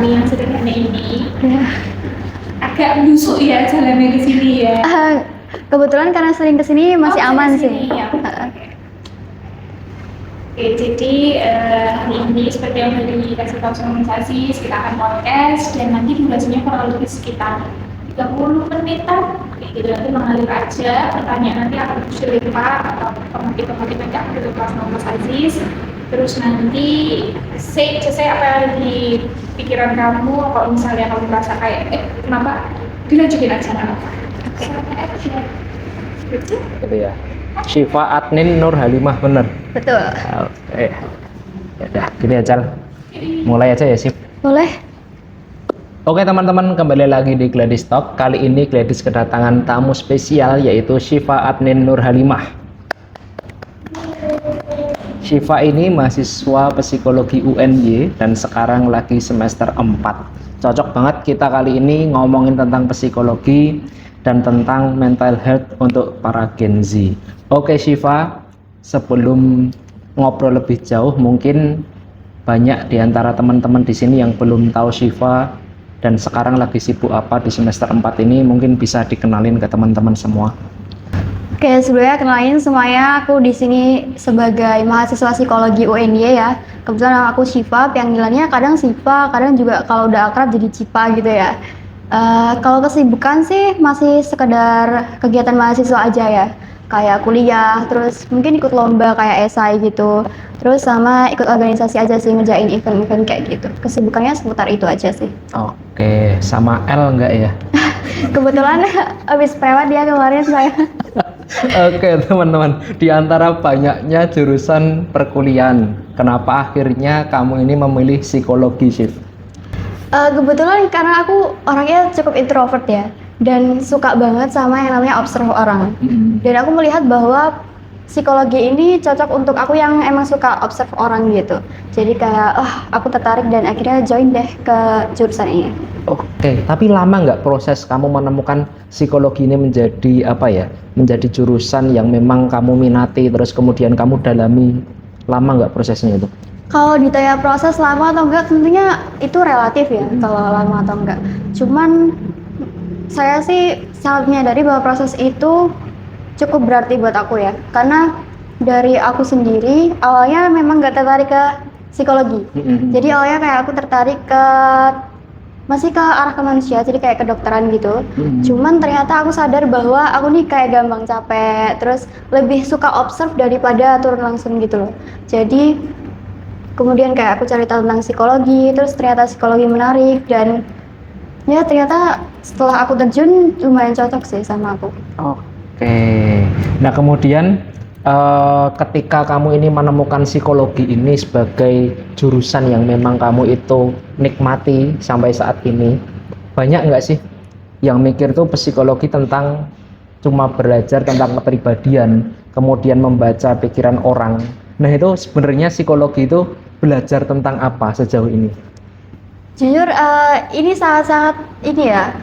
kami yang sederhana ini agak busuk ya jalannya di sini ya. Kebetulan karena sering kesini masih aman sih. Ya. Oke, jadi hari ini seperti yang tadi dikasih tahu sama Mas Aziz, kita akan podcast dan nanti durasinya kurang lebih sekitar 30 menitan. Oke, gitu nanti mengalir aja, pertanyaan nanti akan terus dilempar atau topik-topik nanti akan dilempar sama Mas Aziz. Terus nanti say apa yang ada di pikiran kamu, kalau misalnya kamu merasa kayak kenapa dilanjutin aja nggak apa-apa. Oke. Gitu ya. Syifa Adnin Nur Halimah, bener? Betul. Oke. Ya udah, gini aja. Mulai aja ya, Sip. Boleh. Oke teman-teman, kembali lagi di Gladys Talk. Kali ini Gladys kedatangan tamu spesial yaitu Syifa Adnin Nur Halimah. Syifa ini mahasiswa psikologi UNY dan sekarang lagi semester 4. Cocok banget kita kali ini ngomongin tentang psikologi dan tentang mental health untuk para Gen Z. Oke Syifa, sebelum ngobrol lebih jauh, mungkin banyak di antara teman-teman di sini yang belum tahu Syifa dan sekarang lagi sibuk apa di semester 4 ini, mungkin bisa dikenalin ke teman-teman semua. Oke, sebelumnya kenalin semuanya, aku di sini sebagai mahasiswa psikologi UNY ya. Kebetulan aku Syifa, panggilannya kadang Syifa, kadang juga kalau udah akrab jadi Cipa gitu ya. Kalau kesibukan sih masih sekedar kegiatan mahasiswa aja ya, kayak kuliah, terus mungkin ikut lomba kayak esai gitu, terus sama ikut organisasi aja sih, ngerjain event-event kayak gitu. Kesibukannya seputar itu aja sih. Oke, sama L enggak ya? Kebetulan habis prewed dia kemarin saya. Oke teman-teman, di antara banyaknya jurusan perkuliahan, kenapa akhirnya kamu ini memilih psikologi, Syif? Kebetulan karena aku orangnya cukup introvert ya, dan suka banget sama yang namanya observe orang. Dan aku melihat bahwa psikologi ini cocok untuk aku yang emang suka observe orang gitu. Jadi kayak, aku tertarik dan akhirnya join deh ke jurusan ini. Oke, tapi lama nggak proses kamu menemukan psikologi ini menjadi apa ya? Menjadi jurusan yang memang kamu minati, terus kemudian kamu dalami. Lama nggak prosesnya itu? Kalau ditanya proses lama atau enggak, tentunya itu relatif ya, kalau lama atau enggak. Cuman saya sih sangat menyadari bahwa proses itu cukup berarti buat aku ya, karena dari aku sendiri awalnya memang nggak tertarik ke psikologi. Jadi awalnya kayak aku tertarik masih ke arah ke manusia, jadi kayak kedokteran gitu. Cuman ternyata aku sadar bahwa aku nih kayak gampang capek, terus lebih suka observe daripada turun langsung gitu loh. Jadi kemudian kayak aku cari tahu tentang psikologi, terus ternyata psikologi menarik, dan ya ternyata setelah aku terjun lumayan cocok sih sama aku. Oke, nah kemudian ketika kamu ini menemukan psikologi ini sebagai jurusan yang memang kamu itu nikmati sampai saat ini, banyak nggak sih yang mikir tuh psikologi tentang cuma belajar tentang kepribadian, kemudian membaca pikiran orang. Nah itu sebenarnya psikologi itu belajar tentang apa sejauh ini? Jujur ini sangat-sangat ini ya,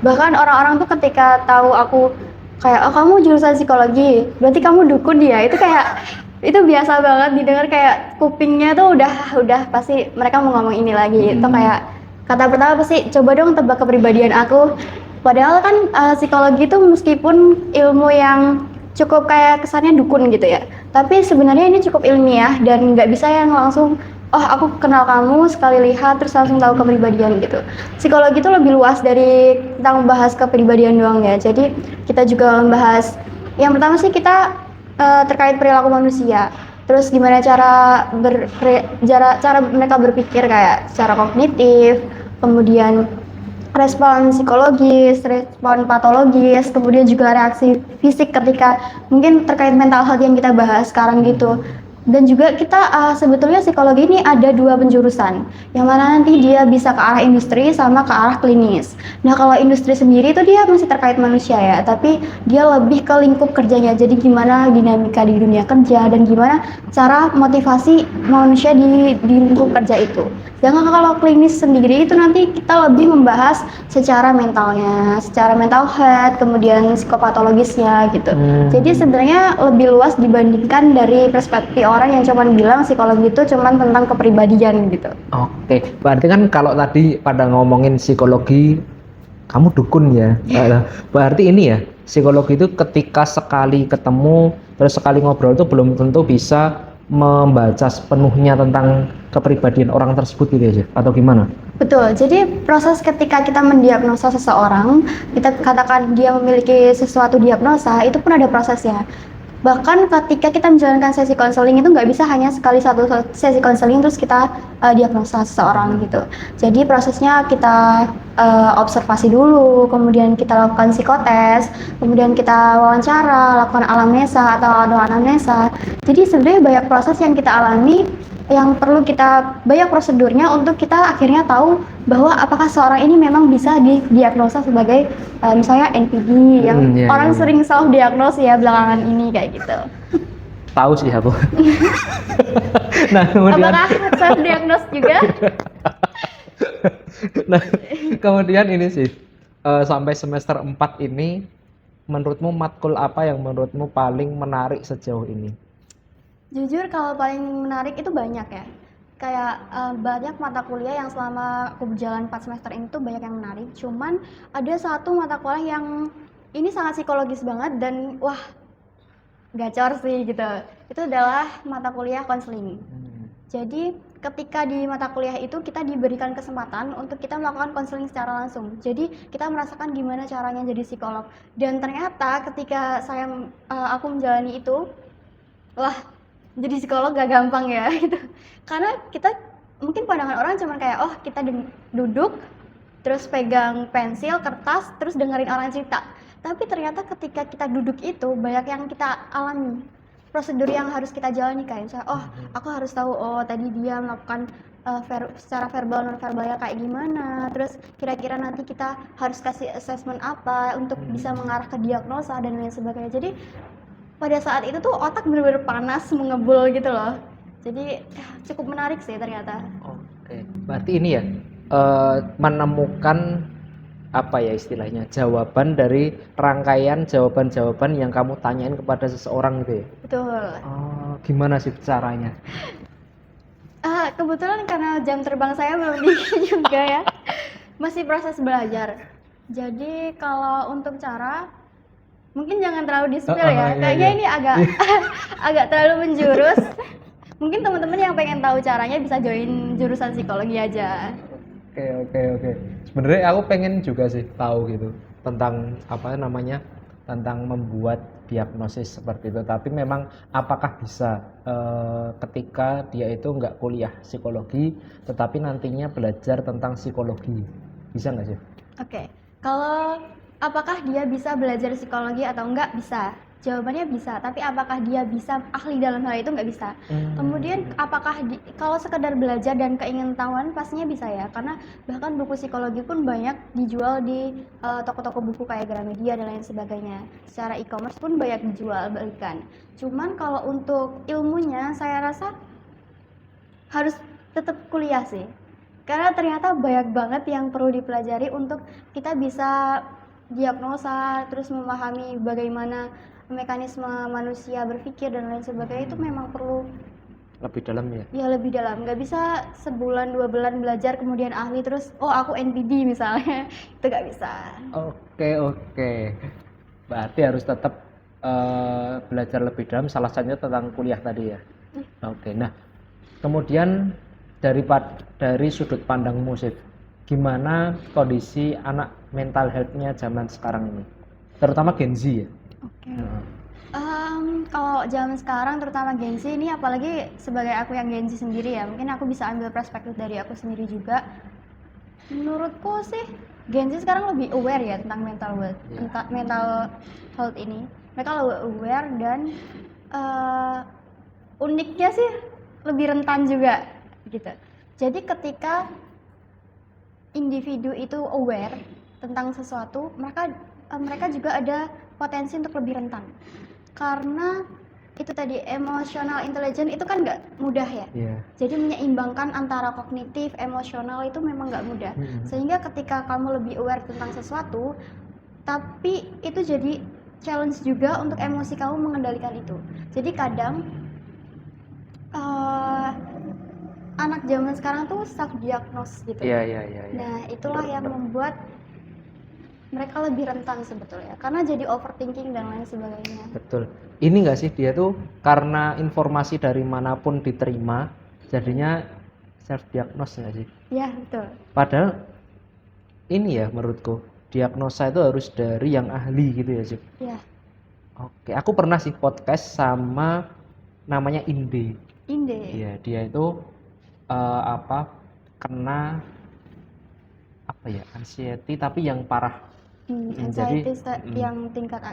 bahkan orang-orang tuh ketika tahu aku kayak, kamu jurusan psikologi, berarti kamu dukun ya, itu kayak itu biasa banget didengar, kayak kupingnya tuh udah pasti mereka mau ngomong ini lagi. Itu kayak kata pertama pasti coba dong tebak kepribadian aku. Padahal kan psikologi itu meskipun ilmu yang cukup kayak kesannya dukun gitu ya, tapi sebenarnya ini cukup ilmiah dan nggak bisa yang langsung aku kenal kamu sekali lihat terus langsung tahu kepribadian gitu. Psikologi itu lebih luas dari tentang membahas kepribadian doang ya. Jadi kita juga membahas, yang pertama sih kita terkait perilaku manusia. Terus gimana cara mereka berpikir, kayak secara kognitif, kemudian respon psikologis, respon patologis, kemudian juga reaksi fisik ketika mungkin terkait mental health yang kita bahas sekarang gitu. Dan juga kita sebetulnya psikologi ini ada dua penjurusan, yang mana nanti dia bisa ke arah industri sama ke arah klinis. Nah kalau industri sendiri itu dia masih terkait manusia ya, tapi dia lebih ke lingkup kerjanya. Jadi gimana dinamika di dunia kerja dan gimana cara motivasi manusia di lingkup kerja itu. Sedangkan kalau klinis sendiri itu nanti kita lebih membahas secara mentalnya, secara mental health, kemudian psikopatologisnya gitu. Jadi sebenarnya lebih luas dibandingkan dari perspektif orang yang cuman bilang psikologi itu cuman tentang kepribadian gitu. Oke, berarti kan kalau tadi pada ngomongin psikologi, kamu dukun ya. Berarti ini ya, psikologi itu ketika sekali ketemu, terus sekali ngobrol itu belum tentu bisa membaca sepenuhnya tentang kepribadian orang tersebut gitu ya, atau gimana? Betul, jadi proses ketika kita mendiagnosa seseorang, kita katakan dia memiliki sesuatu diagnosa, itu pun ada prosesnya. Bahkan ketika kita menjalankan sesi konseling itu nggak bisa hanya sekali satu sesi konseling terus kita diagnosa seseorang gitu. Jadi prosesnya kita observasi dulu, kemudian kita lakukan psikotes, kemudian kita wawancara, lakukan anamnesa atau anamnesa. Jadi sebenarnya banyak proses yang kita alami yang perlu kita banyak prosedurnya untuk kita akhirnya tahu bahwa apakah seorang ini memang bisa didiagnosa sebagai misalnya NPD yang Iya, orang iya. sering self diagnos ya belakangan ini kayak gitu. Tahu sih aku. Nah, kemudian Apakah self diagnos juga? nah, kemudian ini sih sampai semester 4 ini menurutmu matkul apa yang menurutmu paling menarik sejauh ini? Jujur kalau paling menarik itu banyak ya. Kayak banyak mata kuliah yang selama aku berjalan 4 semester ini tuh banyak yang menarik. Cuman ada satu mata kuliah yang ini sangat psikologis banget dan wah gacor sih gitu. Itu adalah mata kuliah konseling. Jadi ketika di mata kuliah itu kita diberikan kesempatan untuk kita melakukan konseling secara langsung. Jadi kita merasakan gimana caranya jadi psikolog. Dan ternyata ketika aku menjalani itu, wah jadi psikolog gak gampang ya gitu. Karena kita mungkin pandangan orang cuma kayak oh kita duduk terus pegang pensil, kertas, terus dengerin orang cerita. Tapi ternyata ketika kita duduk itu banyak yang kita alami. Prosedur yang harus kita jalani kayak misalnya oh aku harus tahu oh tadi dia melakukan secara verbal non verbalnya kayak gimana. Terus kira-kira nanti kita harus kasih assessment apa untuk bisa mengarah ke diagnosa dan lain sebagainya. Jadi pada saat itu tuh otak benar-benar panas mengebul gitu loh. Jadi cukup menarik sih ternyata. Oke, berarti ini ya menemukan apa ya istilahnya jawaban dari rangkaian jawaban-jawaban yang kamu tanyain kepada seseorang gitu ya. Betul. Oh, gimana sih caranya? Kebetulan karena jam terbang saya belum tinggi juga ya. Masih proses belajar. Jadi kalau untuk cara mungkin jangan terlalu di-spill ya. Kayaknya ini agak agak terlalu menjurus. Mungkin teman-teman yang pengen tahu caranya bisa join jurusan psikologi aja. Oke. Sebenarnya aku pengen juga sih tahu gitu tentang apa namanya tentang membuat diagnosis seperti itu. Tapi memang apakah bisa ketika dia itu nggak kuliah psikologi, tetapi nantinya belajar tentang psikologi, bisa nggak sih? Oke. Kalau apakah dia bisa belajar psikologi atau enggak? Bisa. Jawabannya bisa, tapi apakah dia bisa ahli dalam hal itu nggak bisa. Kemudian apakah kalau sekedar belajar dan keingintahuan pastinya bisa ya, karena bahkan buku psikologi pun banyak dijual di toko-toko buku kayak Gramedia dan lain sebagainya. Secara e-commerce pun banyak dijual belikan. Cuman kalau untuk ilmunya saya rasa harus tetap kuliah sih, karena ternyata banyak banget yang perlu dipelajari untuk kita bisa diagnosa, terus memahami bagaimana mekanisme manusia berpikir dan lain sebagainya. Itu memang perlu Lebih dalam ya? ya lebih dalam. Nggak bisa sebulan 2 bulan belajar kemudian ahli terus oh aku NPD misalnya. Itu nggak bisa. Oke. Berarti harus tetap belajar lebih dalam, salah satunya tentang kuliah tadi ya. Oke. Nah, kemudian dari sudut pandangmu Sif, gimana kondisi anak mental health-nya zaman sekarang ini, terutama Gen Z ya? Oke. Kalau zaman sekarang terutama Gen Z ini, apalagi sebagai aku yang Gen Z sendiri ya, mungkin aku bisa ambil perspektif dari aku sendiri juga. Menurutku sih Gen Z sekarang lebih aware ya tentang mental health ini. Mereka lebih aware dan uniknya sih lebih rentan juga gitu. Jadi ketika individu itu aware tentang sesuatu, mereka juga ada potensi untuk lebih rentan, karena itu tadi emotional intelligence itu kan nggak mudah ya. Jadi menyeimbangkan antara kognitif emosional itu memang nggak mudah. Sehingga ketika kamu lebih aware tentang sesuatu, tapi itu jadi challenge juga untuk emosi kamu mengendalikan itu. Jadi kadang eh, anak zaman sekarang tuh self diagnose gitu. Iya. Nah, itulah yang membuat mereka lebih rentan sebetulnya karena jadi overthinking dan lain sebagainya. Betul. Ini enggak sih dia tuh karena informasi dari manapun diterima, jadinya self diagnose enggak sih? Ya, betul. Padahal ini ya menurutku diagnosa itu harus dari yang ahli gitu ya sih. Ya, Oke, aku pernah sih podcast sama namanya Inde. Inde. Iya, dia itu kena apa ya anxiety tapi yang parah. Anxiety Jadi, yang tingkat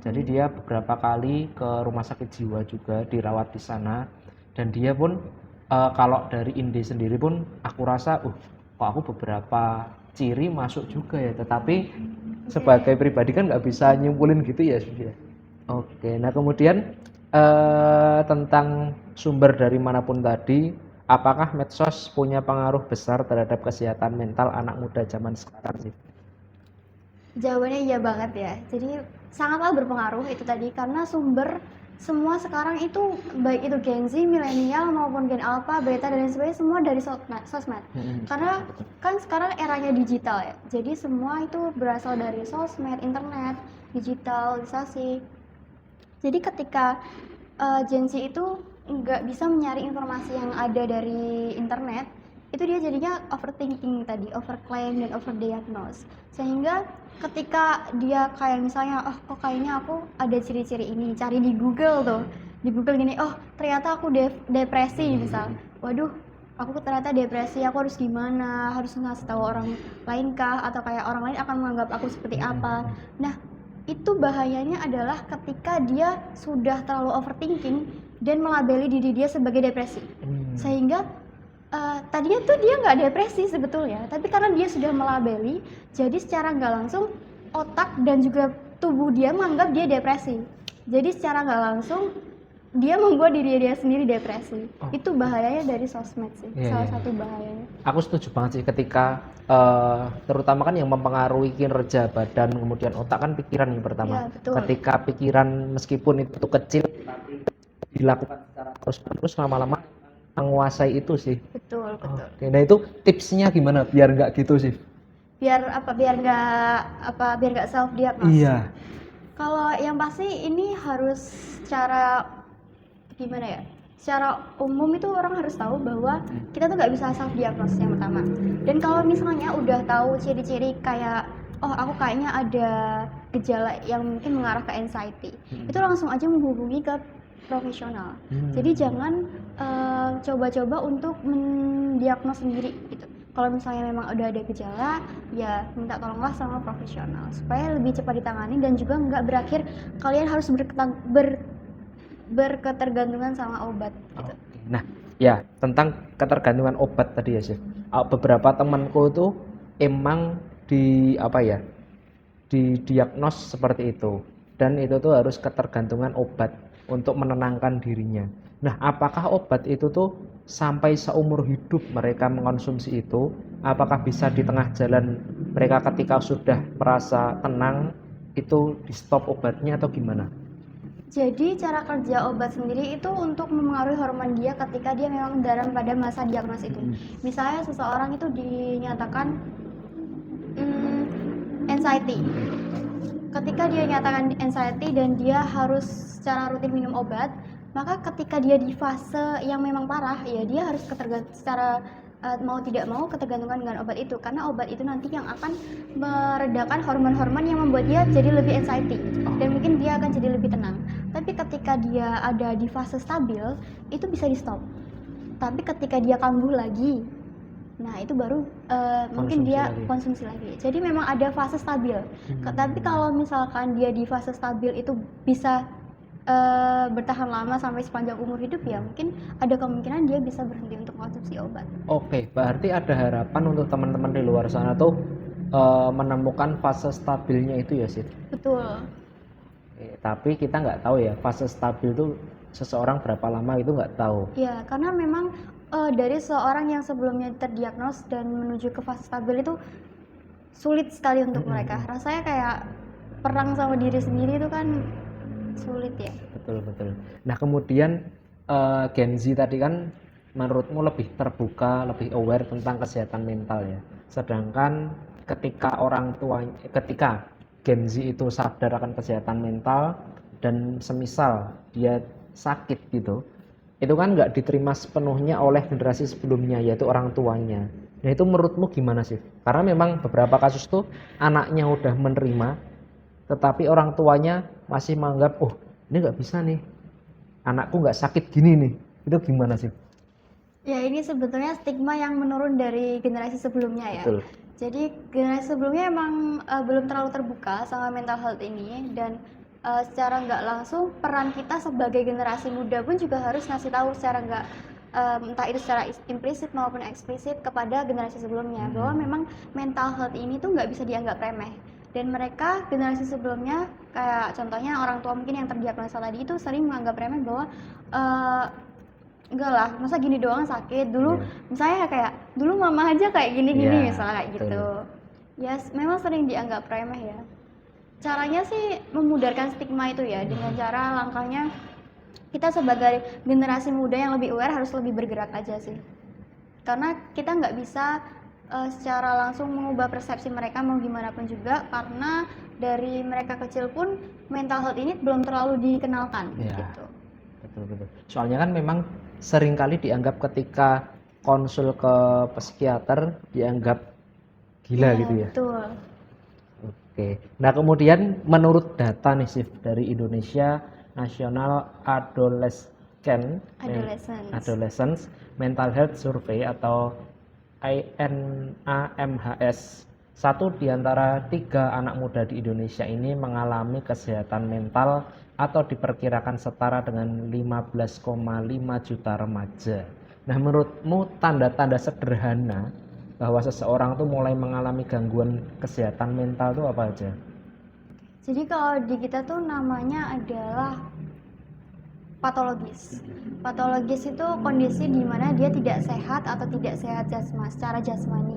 jadi dia beberapa kali ke rumah sakit jiwa juga dirawat di sana dan dia pun kalau dari Inde sendiri pun aku rasa kok aku beberapa ciri masuk juga ya tetapi sebagai pribadi kan nggak bisa nyimpulin gitu ya sudah. Oke, nah kemudian tentang sumber dari manapun tadi, apakah medsos punya pengaruh besar terhadap kesehatan mental anak muda zaman sekarang sih? Jawabannya iya banget ya. Jadi sangatlah berpengaruh itu tadi karena sumber semua sekarang itu baik itu Gen Z, milenial maupun Gen Alpha, Beta dan lain sebagainya semua dari sosmed. Karena kan sekarang eranya digital ya. Jadi semua itu berasal dari sosmed, internet, digitalisasi. Jadi ketika Gen Z itu nggak bisa mencari informasi yang ada dari internet, itu dia jadinya overthinking tadi, overclaim dan overdiagnose. Sehingga ketika dia kayak misalnya, kok kayaknya aku ada ciri-ciri ini, cari di Google tuh, di Google gini, ternyata aku depresi misal, waduh, aku ternyata depresi, aku harus gimana, harus ngasih tahu orang lain kah, atau kayak orang lain akan menganggap aku seperti apa. Nah, itu bahayanya adalah ketika dia sudah terlalu overthinking dan melabeli diri dia sebagai depresi, sehingga tadinya tuh dia nggak depresi sebetulnya, tapi karena dia sudah melabeli, jadi secara nggak langsung otak dan juga tubuh dia menganggap dia depresi. Jadi secara nggak langsung dia membuat diri dia sendiri depresi. Itu bahayanya dari sosmed sih, salah satu bahayanya. Aku setuju banget sih ketika terutama kan yang mempengaruhi kinerja badan kemudian otak kan pikiran yang pertama. Ya, betul. Ketika pikiran meskipun itu kecil tapi dilakukan secara terus-menerus lama-lama menguasai itu sih. Betul. Oke, nah itu tipsnya gimana biar nggak gitu sih? Biar nggak self diagnose. Iya. Kalau yang pasti ini harus secara gimana ya? Secara umum itu orang harus tahu bahwa kita tuh nggak bisa self diagnose yang pertama. Dan kalau misalnya udah tahu ciri-ciri kayak aku kayaknya ada gejala yang mungkin mengarah ke anxiety, itu langsung aja menghubungi ke profesional. Jadi jangan coba-coba untuk mendiagnos sendiri gitu. Kalau misalnya memang udah ada gejala, ya minta tolonglah sama profesional supaya lebih cepat ditangani dan juga nggak berakhir kalian harus berketergantungan sama obat gitu. Nah, ya tentang ketergantungan obat tadi ya, Chef. Beberapa temanku itu emang didiagnos seperti itu. Dan itu tuh harus ketergantungan obat untuk menenangkan dirinya. Nah, apakah obat itu tuh sampai seumur hidup mereka mengkonsumsi itu? Apakah bisa di tengah jalan mereka ketika sudah merasa tenang itu di stop obatnya atau gimana? Jadi cara kerja obat sendiri itu untuk memengaruhi hormon dia ketika dia memang dalam pada masa diagnos itu. Misalnya seseorang itu dinyatakan anxiety. Ketika dia nyatakan anxiety dan dia harus secara rutin minum obat, maka ketika dia di fase yang memang parah, ya dia harus secara mau tidak mau ketergantungan dengan obat itu, karena obat itu nanti yang akan meredakan hormon-hormon yang membuat dia jadi lebih anxiety dan mungkin dia akan jadi lebih tenang. Tapi ketika dia ada di fase stabil, itu bisa di stop. Tapi ketika dia kambuh lagi, nah itu baru mungkin dia konsumsi lagi. Jadi memang ada fase stabil. Tapi kalau misalkan dia di fase stabil itu bisa bertahan lama sampai sepanjang umur hidup, ya mungkin ada kemungkinan dia bisa berhenti untuk konsumsi obat. Oke, berarti ada harapan untuk teman-teman di luar sana tuh menemukan fase stabilnya itu ya, Sid? Betul. Tapi kita nggak tahu ya fase stabil itu seseorang berapa lama itu nggak tahu. Ya, karena memang dari seorang yang sebelumnya terdiagnos dan menuju ke fase stabil itu sulit sekali untuk mereka. Rasanya kayak perang sama diri sendiri itu kan sulit ya. Betul. Nah kemudian Gen Z tadi kan menurutmu lebih terbuka, lebih aware tentang kesehatan mental ya. Sedangkan ketika Gen Z itu sadar akan kesehatan mental dan semisal dia sakit gitu, itu kan nggak diterima sepenuhnya oleh generasi sebelumnya yaitu orang tuanya. Nah itu menurutmu gimana sih? Karena memang beberapa kasus tuh anaknya udah menerima, tetapi orang tuanya masih menganggap, oh ini nggak bisa nih, anakku nggak sakit gini nih. Itu gimana sih? Ya, ini sebetulnya stigma yang menurun dari generasi sebelumnya ya. Betul. Jadi generasi sebelumnya emang belum terlalu terbuka sama mental health ini, dan secara nggak langsung peran kita sebagai generasi muda pun juga harus ngasih tahu secara nggak entah itu secara implisit maupun eksplisit kepada generasi sebelumnya bahwa memang mental health ini tuh nggak bisa dianggap remeh. Dan mereka generasi sebelumnya kayak contohnya orang tua mungkin yang terdiagnosa tadi itu sering menganggap remeh bahwa enggak lah, masa gini doang sakit dulu. Misalnya kayak dulu mama aja kayak gini-gini, misalnya kayak gitu. Ya memang sering dianggap remeh ya. Caranya sih memudarkan stigma itu ya, dengan cara langkahnya kita sebagai generasi muda yang lebih aware harus lebih bergerak aja sih. Karena kita nggak bisa secara langsung mengubah persepsi mereka mau gimana pun juga, karena dari mereka kecil pun mental health ini belum terlalu dikenalkan gitu. Betul. Soalnya kan memang seringkali dianggap ketika konsul ke psikiater dianggap gila gitu ya. Betul. Oke. Nah kemudian menurut data nih Sif dari Indonesia National Adolescents Mental Health Survey atau INAMHS, 1 di antara 3 anak muda di Indonesia ini mengalami kesehatan mental atau diperkirakan setara dengan 15,5 juta remaja. Nah menurutmu tanda-tanda sederhana bahwa seseorang tuh mulai mengalami gangguan kesehatan mental tuh apa aja? Jadi kalau di kita tuh namanya adalah patologis. Patologis itu kondisi di mana dia tidak sehat atau tidak sehat secara jasmani,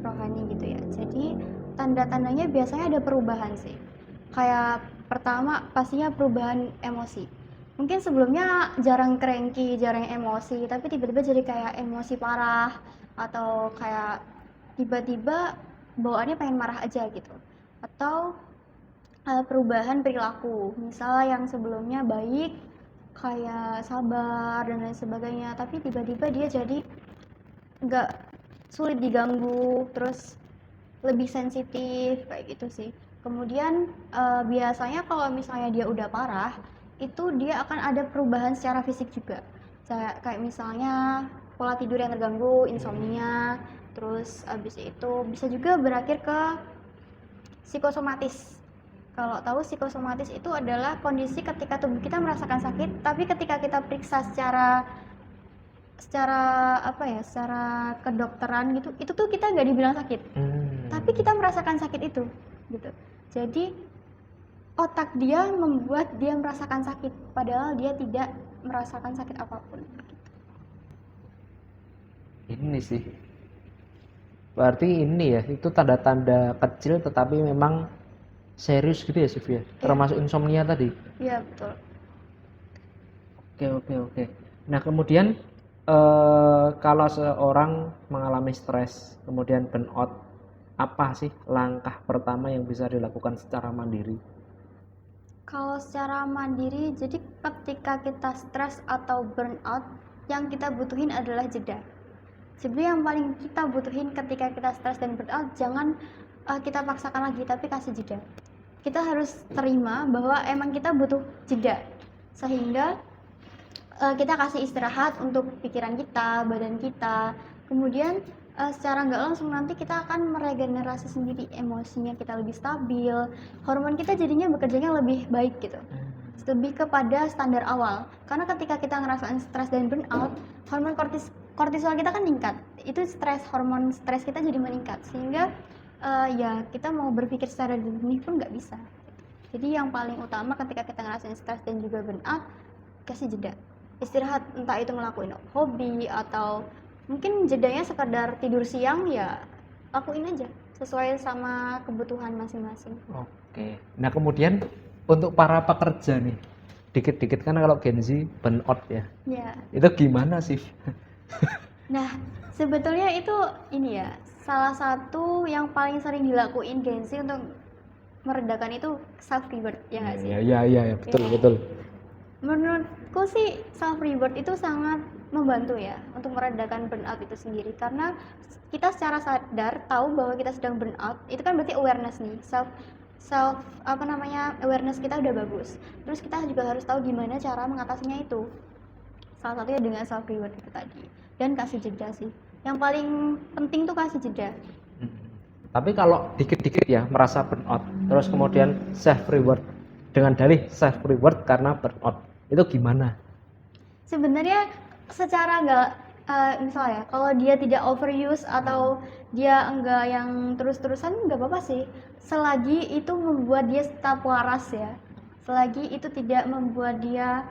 rohani gitu ya. Jadi tanda-tandanya biasanya ada perubahan sih. Kayak pertama pastinya perubahan emosi. Mungkin sebelumnya jarang cranky, jarang emosi, tapi tiba-tiba jadi kayak emosi parah, atau kayak tiba-tiba bawaannya pengen marah aja gitu. Atau perubahan perilaku, misalnya yang sebelumnya baik kayak sabar dan lain sebagainya, tapi tiba-tiba dia jadi nggak, sulit diganggu, terus lebih sensitif kayak gitu sih. Kemudian biasanya kalau misalnya dia udah parah, itu dia akan ada perubahan secara fisik juga. Kayak misalnya pola tidur yang terganggu, insomnia, terus abis itu bisa juga berakhir ke psikosomatis. Kalau tahu psikosomatis itu adalah kondisi ketika tubuh kita merasakan sakit, tapi ketika kita periksa secara kedokteran gitu, itu tuh kita nggak dibilang sakit, tapi kita merasakan sakit itu gitu. Jadi otak dia membuat dia merasakan sakit padahal dia tidak merasakan sakit apapun gitu. Ini sih berarti ini ya, itu tanda-tanda kecil tetapi memang serius gitu ya Sif ya, termasuk insomnia tadi. Iya betul. Oke. Nah kemudian kalau seorang mengalami stres kemudian burnout, apa sih langkah pertama yang bisa dilakukan secara mandiri? Kalau secara mandiri, jadi ketika kita stres atau burnout, yang kita butuhin adalah jeda. Sebenarnya yang paling kita butuhin ketika kita stres dan burnout, jangan kita paksakan lagi, tapi kasih jeda. Kita harus terima bahwa emang kita butuh jeda, sehingga kita kasih istirahat untuk pikiran kita, badan kita. Kemudian secara nggak langsung nanti kita akan meregenerasi sendiri, emosinya kita lebih stabil, hormon kita jadinya bekerjanya lebih baik gitu, lebih kepada standar awal. Karena ketika kita ngerasain stres dan burnout, hormon kortisol kita kan meningkat, itu hormon stres kita jadi meningkat, sehingga ya kita mau berpikir secara jernih pun nggak bisa. Jadi yang paling utama ketika kita ngerasain stres dan juga burnout, kasih jeda, istirahat, entah itu ngelakuin hobi atau mungkin jedanya sekedar tidur siang, ya lakuin aja sesuai sama kebutuhan masing-masing. Oke. Nah kemudian untuk para pekerja nih, dikit-dikit kan kalau Gen Z burnout ya. Ya. Itu gimana sih? Nah, sebetulnya itu ini ya, salah satu yang paling sering dilakuin Gen Z untuk meredakan itu self reward, ya nggak sih? Iya, betul, Iya. betul. Menurutku sih self reward itu sangat membantu ya untuk meredakan burnout itu sendiri, karena kita secara sadar tahu bahwa kita sedang burnout, itu kan berarti awareness nih, self awareness kita udah bagus. Terus kita juga harus tahu gimana cara mengatasinya itu. Salah satunya dengan self reward itu tadi, dan kasih jeda sih. Yang paling penting tuh kasih jeda. Tapi kalau dikit-dikit ya merasa burnout, terus kemudian self reward dengan dalih self reward karena burnout, itu gimana? Sebenarnya secara nggak misalnya kalau dia tidak overuse atau dia enggak yang terus-terusan nggak apa-apa sih, selagi itu membuat dia tetap waras ya, selagi itu tidak membuat dia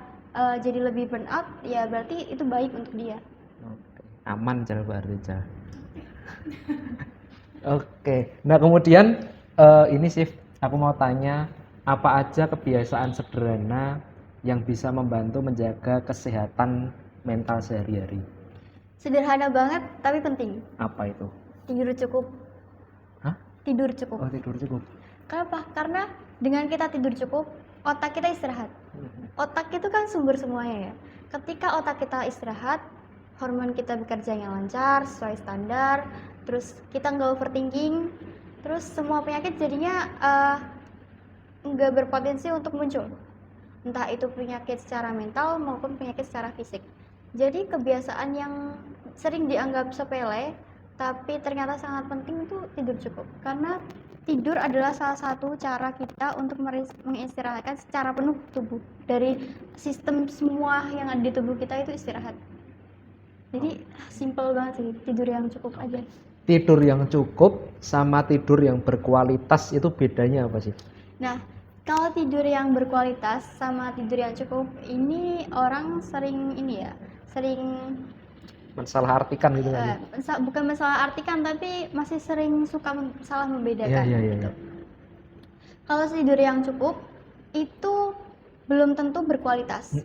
jadi lebih burnout, ya berarti itu baik untuk dia. Oke, aman cara berarti Cal. Oke, nah kemudian ini sih aku mau tanya, apa aja kebiasaan sederhana yang bisa membantu menjaga kesehatan mental sehari-hari? Sederhana banget tapi penting. Apa itu? Tidur cukup. Hah? Tidur cukup. Oh, tidur cukup. Kenapa? Karena dengan kita tidur cukup, otak kita istirahat. Otak itu kan sumber semuanya ya. Ketika otak kita istirahat, hormon kita bekerjanya lancar, sesuai standar, terus kita nggak overthinking, terus semua penyakit jadinya nggak berpotensi untuk muncul. Entah itu penyakit secara mental maupun penyakit secara fisik. Jadi kebiasaan yang sering dianggap sepele, tapi ternyata sangat penting itu tidur cukup. Karena tidur adalah salah satu cara kita untuk mengistirahatkan secara penuh tubuh. Dari sistem semua yang ada di tubuh kita itu istirahat. Jadi simple banget sih, tidur yang cukup aja. Tidur yang cukup sama tidur yang berkualitas itu bedanya apa sih? Nah, kalau tidur yang berkualitas sama tidur yang cukup, ini orang sering Salah artikan gitu kan? bukan masalah artikan, tapi masih sering suka salah membedakan gitu. Kalau tidur yang cukup itu belum tentu berkualitas,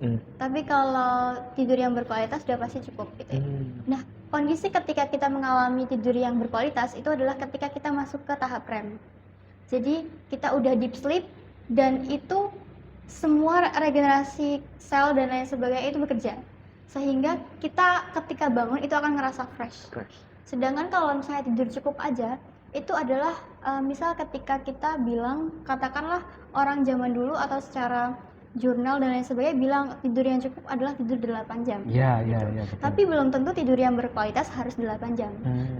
tapi kalau tidur yang berkualitas sudah pasti cukup gitu ya. Nah, kondisi ketika kita mengalami tidur yang berkualitas itu adalah ketika kita masuk ke tahap REM. Jadi kita udah deep sleep dan itu semua regenerasi sel dan lain sebagainya itu bekerja, sehingga kita ketika bangun itu akan ngerasa fresh. Sedangkan kalau misalnya tidur cukup aja, itu adalah misal ketika kita bilang, katakanlah orang zaman dulu atau secara jurnal dan lain sebagainya bilang tidur yang cukup adalah tidur 8 jam. Iya, betul. Tapi belum tentu tidur yang berkualitas harus 8 jam.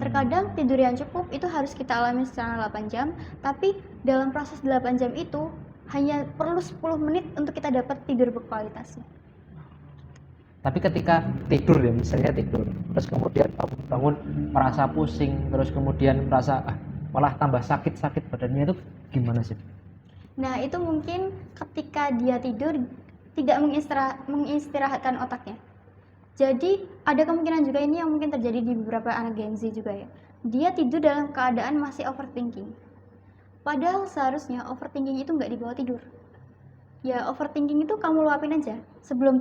Terkadang tidur yang cukup itu harus kita alami secara 8 jam, tapi dalam proses 8 jam itu hanya perlu 10 menit untuk kita dapat tidur berkualitasnya. Tapi ketika tidur ya, misalnya tidur, terus kemudian bangun merasa pusing, terus kemudian merasa malah tambah sakit badannya, itu gimana sih? Nah, itu mungkin ketika dia tidur tidak mengistirahatkan otaknya. Jadi ada kemungkinan juga ini yang mungkin terjadi di beberapa anak Gen Z juga ya. Dia tidur dalam keadaan masih overthinking. Padahal seharusnya overthinking itu nggak dibawa tidur. Ya, overthinking itu kamu luapin aja.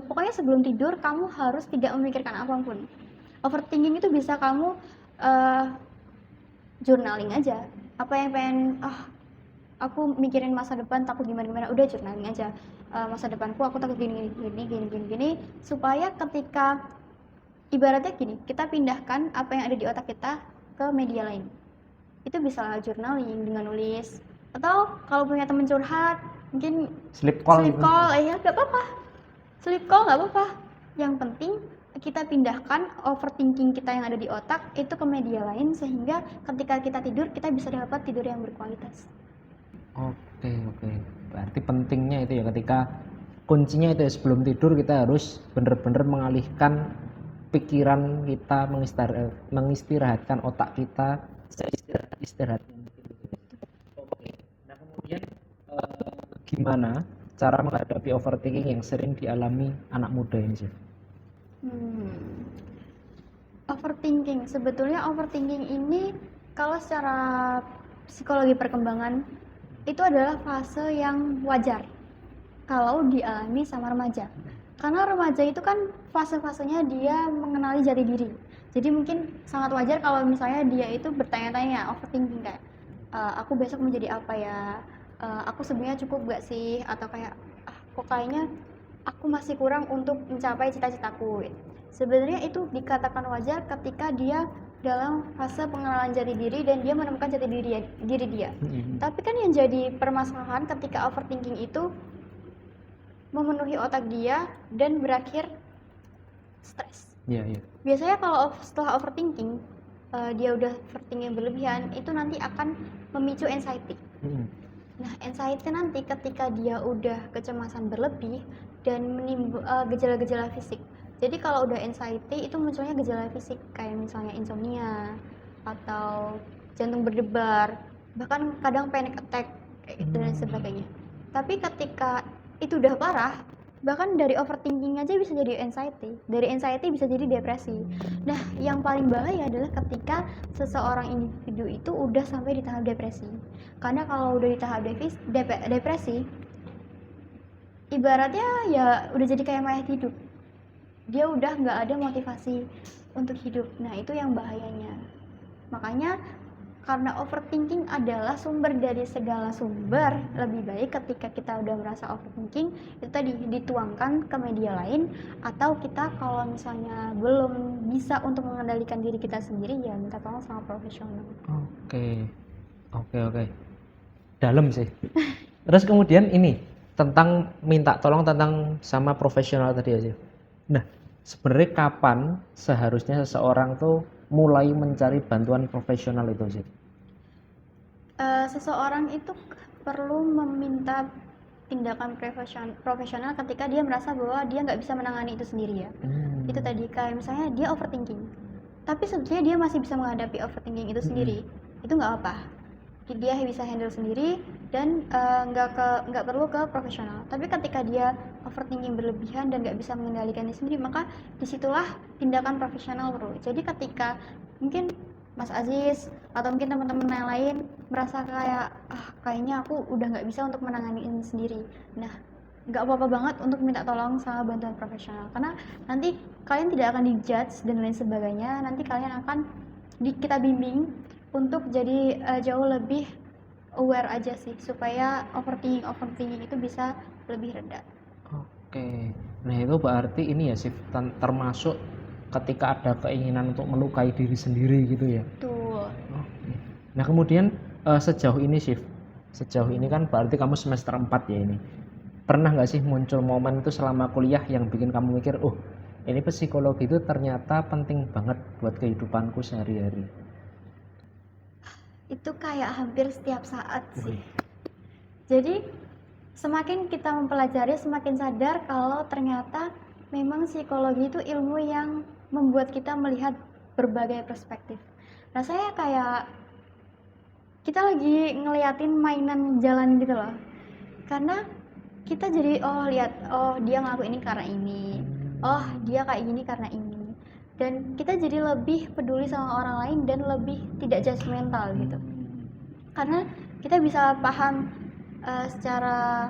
Pokoknya sebelum tidur kamu harus tidak memikirkan apapun. Overthinking itu bisa kamu journaling aja. Apa yang pengen aku mikirin masa depan, takut gimana, udah journaling aja. Masa depanku aku takut gini, supaya ketika ibaratnya gini, kita pindahkan apa yang ada di otak kita ke media lain. Itu bisa journaling dengan nulis, atau kalau punya teman curhat mungkin sleep call ya nggak apa-apa, sleep call nggak apa-apa. Yang penting kita pindahkan overthinking kita yang ada di otak itu ke media lain, sehingga ketika kita tidur kita bisa dapat tidur yang berkualitas. Oke. Berarti pentingnya itu ya, ketika kuncinya itu ya, sebelum tidur kita harus benar-benar mengalihkan pikiran kita, mengistirahatkan otak kita, istirahat. Oke. Nah, kemudian gimana cara menghadapi overthinking yang sering dialami anak muda ini sih? Overthinking, sebetulnya overthinking ini kalau secara psikologi perkembangan itu adalah fase yang wajar. kalau dialami sama remaja. Karena remaja itu kan fase-fasenya dia mengenali jati diri. Jadi mungkin sangat wajar kalau misalnya dia itu bertanya-tanya, overthinking kayak, aku besok mau jadi apa ya? Aku sebenarnya cukup gak sih? Atau kayak, kok kayaknya aku masih kurang untuk mencapai cita-citaku. Sebenarnya itu dikatakan wajar ketika dia dalam fase pengenalan jati diri dan dia menemukan jati diri dia. Tapi kan yang jadi permasalahan ketika overthinking itu memenuhi otak dia dan berakhir stres. Iya. Biasanya kalau setelah overthinking, dia udah overthinking berlebihan, itu nanti akan memicu anxiety. Nah, anxiety nanti ketika dia udah kecemasan berlebih dan menimbul gejala-gejala fisik. Jadi kalau udah anxiety itu munculnya gejala fisik kayak misalnya insomnia atau jantung berdebar, bahkan kadang panic attack kayak gitu dan sebagainya. Tapi ketika itu udah parah, bahkan dari overthinking aja bisa jadi anxiety, dari anxiety bisa jadi depresi. Nah, yang paling bahaya adalah ketika seseorang individu itu udah sampai di tahap depresi. Karena kalau udah di tahap depresi, ibaratnya ya udah jadi kayak mayat hidup. Dia udah nggak ada motivasi untuk hidup. Nah, itu yang bahayanya. Makanya karena overthinking adalah sumber dari segala sumber, lebih baik ketika kita udah merasa overthinking itu tadi dituangkan ke media lain, atau kita kalau misalnya belum bisa untuk mengendalikan diri kita sendiri ya minta tolong sama profesional. Oke. Dalam sih. Terus kemudian ini tentang minta tolong tentang sama profesional tadi aja. Nah, sebenarnya kapan seharusnya seseorang tuh mulai mencari bantuan profesional itu sih? Seseorang itu perlu meminta tindakan profesional ketika dia merasa bahwa dia nggak bisa menangani itu sendiri ya. Itu tadi kayak misalnya dia overthinking, tapi sebetulnya dia masih bisa menghadapi overthinking itu sendiri. Itu nggak apa, dia bisa handle sendiri dan nggak perlu ke profesional. Tapi ketika dia overthinking berlebihan dan nggak bisa mengendalikannya sendiri, maka disitulah tindakan profesional perlu. Jadi ketika mungkin Mas Aziz atau mungkin teman-teman yang lain merasa kayak kayaknya aku udah nggak bisa untuk menangani ini sendiri, nah nggak apa-apa banget untuk minta tolong sama bantuan profesional, karena nanti kalian tidak akan dijudge dan lain sebagainya. Nanti kalian akan kita bimbing untuk jadi jauh lebih aware aja sih, supaya overthinking itu bisa lebih reda. Oke, nah itu berarti ini ya sih termasuk ketika ada keinginan untuk melukai diri sendiri gitu ya. Betul. Nah kemudian sejauh ini kan berarti kamu semester 4 ya ini. Pernah nggak sih muncul momen itu selama kuliah yang bikin kamu mikir, ini psikologi itu ternyata penting banget buat kehidupanku sehari-hari? Itu kayak hampir setiap saat sih. Jadi semakin kita mempelajari, semakin sadar kalau ternyata memang psikologi itu ilmu yang membuat kita melihat berbagai perspektif. Rasanya kayak kita lagi ngeliatin mainan jalan gitu loh. Karena kita jadi lihat, dia ngelakuin ini karena ini, dia kayak gini karena ini. Dan kita jadi lebih peduli sama orang lain dan lebih tidak judgmental gitu. Karena kita bisa paham secara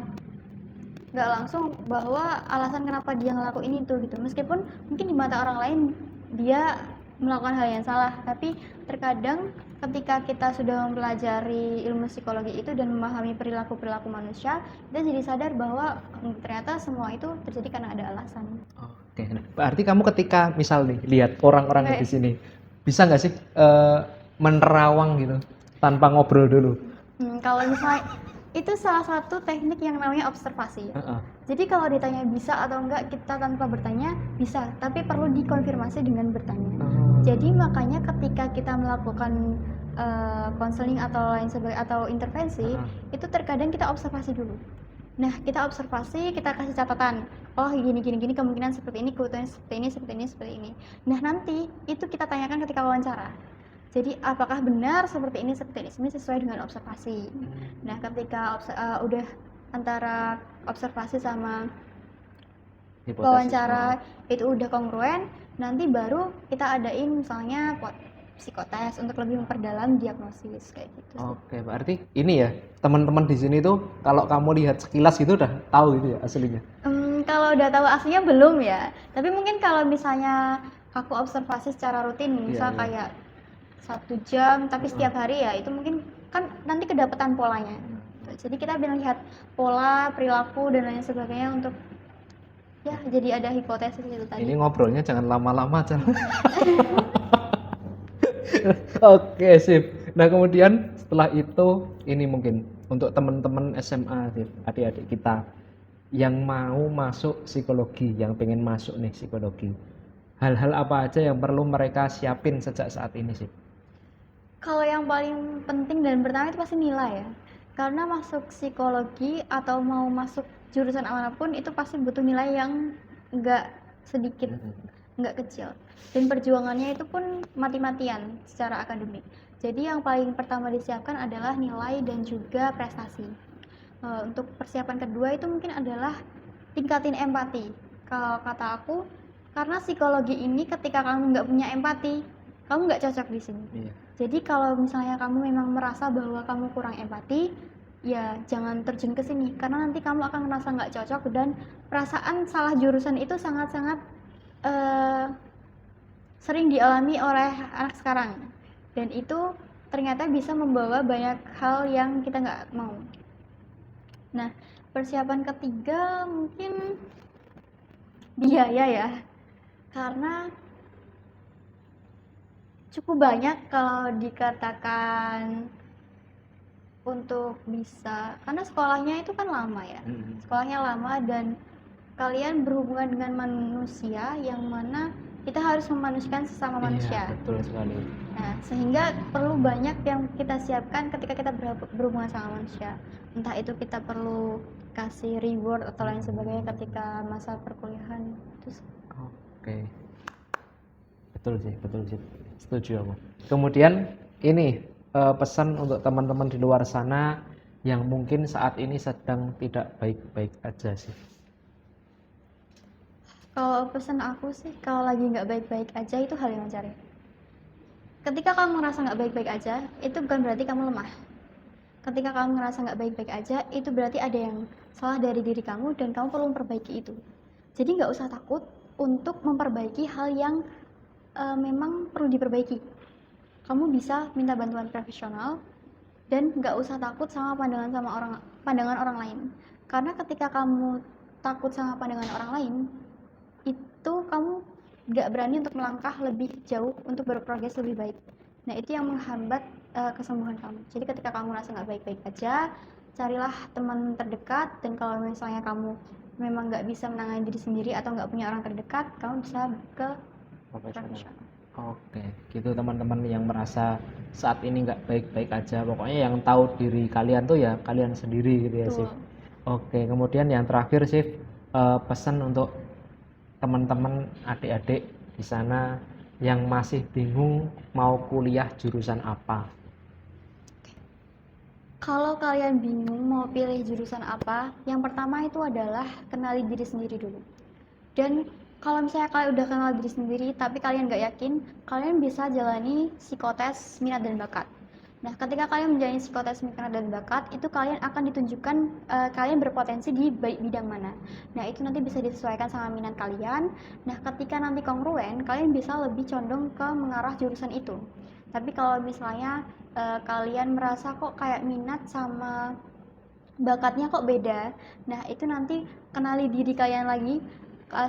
nggak langsung bahwa alasan kenapa dia ngelakuin itu gitu. Meskipun mungkin di mata orang lain dia melakukan hal yang salah, tapi terkadang ketika kita sudah mempelajari ilmu psikologi itu dan memahami perilaku manusia, kita jadi sadar bahwa ternyata semua itu terjadi karena ada alasan. Oke, nah, berarti kamu ketika misal nih lihat orang-orang di sini, bisa nggak sih menerawang gitu tanpa ngobrol dulu? Kalau misalnya itu salah satu teknik yang namanya observasi ya. Jadi kalau ditanya bisa atau enggak kita tanpa bertanya bisa, tapi perlu dikonfirmasi dengan bertanya. Jadi makanya ketika kita melakukan konseling atau lain sebagainya atau intervensi, itu terkadang kita observasi dulu. Nah, kita observasi, kita kasih catatan. Gini kemungkinan seperti ini, kebutuhan seperti ini. Nah, nanti itu kita tanyakan ketika wawancara. Jadi apakah benar seperti ini sesuai dengan observasi. Nah, ketika udah antara observasi sama wawancara itu udah kongruen, nanti baru kita adain misalnya psikotes untuk lebih memperdalam diagnosis kayak gitu sih. Oke, berarti ini ya, teman-teman di sini tuh kalau kamu lihat sekilas gitu udah tahu gitu ya aslinya. Kalau udah tahu aslinya belum ya, tapi mungkin kalau misalnya aku observasi secara rutin, misal Iya. kayak 1 jam, tapi setiap hari ya, itu mungkin kan nanti kedapatan polanya. Jadi kita lihat pola, perilaku, dan lain sebagainya untuk ya jadi ada hipotesis itu tadi. Ini ngobrolnya jangan lama-lama aja. Oke, sip. Nah, kemudian setelah itu ini mungkin untuk teman-teman SMA, sip, adik-adik kita yang mau masuk psikologi, yang pengen masuk nih psikologi. Hal-hal apa aja yang perlu mereka siapin sejak saat ini, sip? Kalau yang paling penting dan pertama itu pasti nilai ya. Karena masuk psikologi atau mau masuk jurusan apapun itu pasti butuh nilai yang enggak sedikit, enggak kecil. Dan perjuangannya itu pun mati-matian secara akademik. Jadi yang paling pertama disiapkan adalah nilai dan juga prestasi. Untuk persiapan kedua itu mungkin adalah tingkatin empati. Kalau kata aku, karena psikologi ini ketika kamu nggak punya empati, kamu nggak cocok di sini. Iya. Jadi kalau misalnya kamu memang merasa bahwa kamu kurang empati, ya jangan terjun ke sini karena nanti kamu akan merasa nggak cocok dan perasaan salah jurusan itu sangat-sangat sering dialami oleh anak sekarang dan itu ternyata bisa membawa banyak hal yang kita nggak mau. Nah, persiapan ketiga mungkin biaya ya, karena cukup banyak kalau dikatakan untuk bisa, karena sekolahnya itu kan lama ya, sekolahnya lama dan kalian berhubungan dengan manusia yang mana kita harus memanusiakan sesama manusia. Iya, betul sekali. Nah, sehingga perlu banyak yang kita siapkan ketika kita berhubungan sama manusia. Entah itu kita perlu kasih reward atau lain sebagainya ketika masa perkuliahan. Terus Oke. Betul sih. Setuju aku. Kemudian ini pesan untuk teman-teman di luar sana yang mungkin saat ini sedang tidak baik-baik aja sih. kalau pesan aku sih, kalau lagi nggak baik-baik aja itu hal yang wajar ya. Ketika kamu ngerasa nggak baik-baik aja, itu bukan berarti kamu lemah. Ketika kamu ngerasa nggak baik-baik aja, itu berarti ada yang salah dari diri kamu dan kamu perlu memperbaiki itu. Jadi nggak usah takut untuk memperbaiki hal yang memang perlu diperbaiki. Kamu bisa minta bantuan profesional dan nggak usah takut sama pandangan orang lain. Karena ketika kamu takut sama pandangan orang lain, itu kamu nggak berani untuk melangkah lebih jauh untuk berprogres lebih baik. Nah, itu yang menghambat kesembuhan kamu. Jadi ketika kamu merasa nggak baik-baik aja, carilah teman terdekat, dan kalau misalnya kamu memang nggak bisa menangani diri sendiri atau nggak punya orang terdekat, kamu bisa ke profesional. Oke, gitu teman-teman yang merasa saat ini nggak baik-baik aja, pokoknya yang tahu diri kalian tuh ya kalian sendiri gitu ya, Sif. Oke, kemudian yang terakhir, Sif, pesan untuk teman-teman adik-adik di sana yang masih bingung mau kuliah jurusan apa. Kalau kalian bingung mau pilih jurusan apa, yang pertama itu adalah kenali diri sendiri dulu. Dan kalau misalnya kalian udah kenal diri sendiri tapi kalian nggak yakin, kalian bisa jalani psikotes minat dan bakat. Nah, ketika kalian menjalani psikotes minat dan bakat, itu kalian akan ditunjukkan kalian berpotensi di bidang mana. Nah, itu nanti bisa disesuaikan sama minat kalian. Nah, ketika nanti kongruen, kalian bisa lebih condong ke mengarah jurusan itu. Tapi kalau misalnya kalian merasa kok kayak minat sama bakatnya kok beda, nah itu nanti kenali diri kalian lagi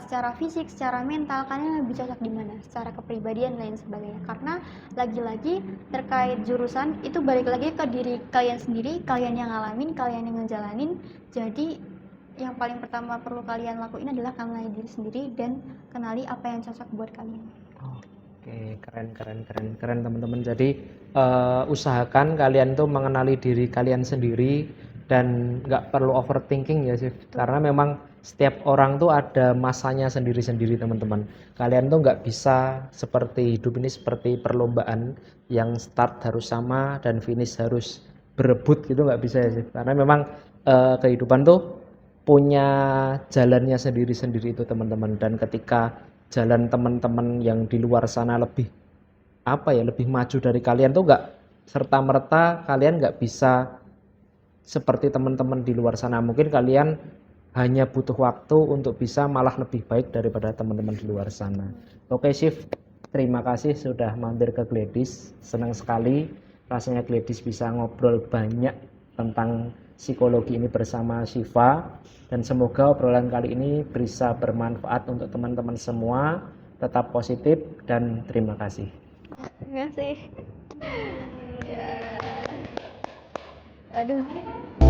secara fisik, secara mental, kalian lebih cocok di mana, secara kepribadian dan lain sebagainya. Karena lagi-lagi terkait jurusan itu balik lagi ke diri kalian sendiri, kalian yang ngalamin, kalian yang ngejalanin. Jadi yang paling pertama perlu kalian lakuin adalah kenali diri sendiri dan kenali apa yang cocok buat kalian. Oke, keren teman-teman. Jadi usahakan kalian tuh mengenali diri kalian sendiri dan nggak perlu overthinking ya, Sif. Karena memang setiap orang tuh ada masanya sendiri-sendiri, teman-teman. Kalian tuh nggak bisa seperti hidup ini seperti perlombaan yang start harus sama dan finish harus berebut gitu, nggak bisa ya, Sif. Karena memang kehidupan tuh punya jalannya sendiri-sendiri itu, teman-teman. Dan ketika jalan teman-teman yang di luar sana lebih apa ya, lebih maju dari kalian tuh nggak serta merta kalian nggak bisa seperti teman-teman di luar sana. Mungkin kalian hanya butuh waktu untuk bisa malah lebih baik daripada teman-teman di luar sana. Oke Shift, terima kasih sudah mampir ke Gladys. Senang sekali rasanya Gladys bisa ngobrol banyak tentang psikologi ini bersama Syifa, dan semoga obrolan kali ini bisa bermanfaat untuk teman-teman semua. Tetap positif dan terima kasih. Terima kasih. Aduh.